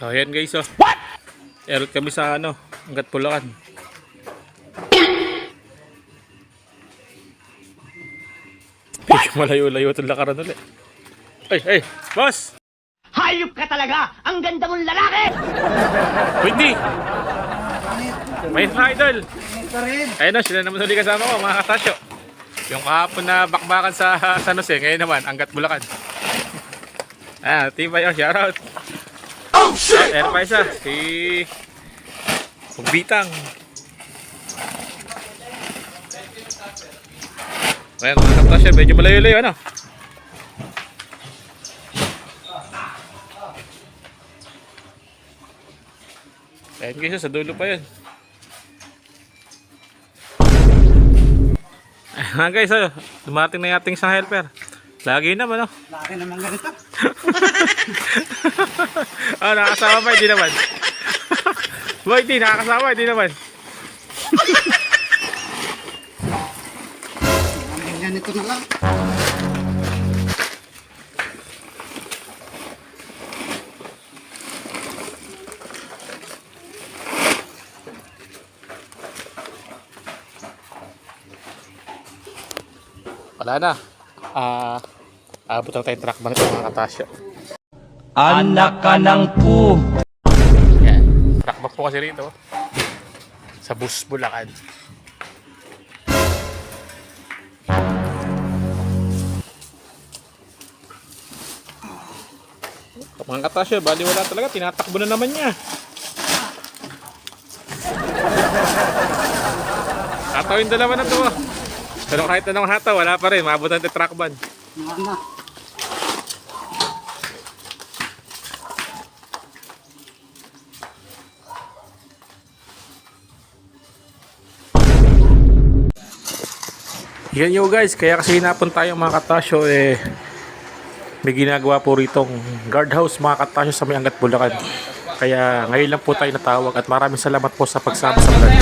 So, ayan guys, oh. Erot kami sa Angat Bulacan. Medyo malayo-layo itong lakaran ulit. Ay, boss! Hayop ka talaga! Ang ganda mong lalaki! Hindi! May idol! Ayun na, sila naman ulit kasama ko, mga katasyo. Yung kahapon na bakbakan sa San Jose, ngayon naman, Angat Bulacan. Tibay, shoutout! Oh shit! Ayan pa isa, si Bitang. Ayan mga katasyo, medyo malayo-layo Ayan guys, sa dulo pa yan. Ayan guys, dumating na yung ating isang helper. Lagi naman Laki naman ganito. Nakakasama ba? Hindi naman. Boy, hindi. Nakakasama. Hindi naman. Ganito na lang. Wala na. Abot lang tayong truck man ito mga katasyo. Anak ka ng pu. Yan. Truck ba po kasi rito? Sa Bus Bulacan. Mga katasyo, bali wala talaga. Tinatakbo na naman niya. Hatawin dalawa na ito. Pero kahit anong hataw, wala pa rin. Maabutan ito truck ban. Wala na. Yan yo guys, kaya kasi hinapon tayo mga katasyo may ginagawa po ritong guardhouse mga katasyo sa may Angat Bulacan. Kaya ngayon lang po tayo natawag at maraming salamat po sa pagsama sa vlog.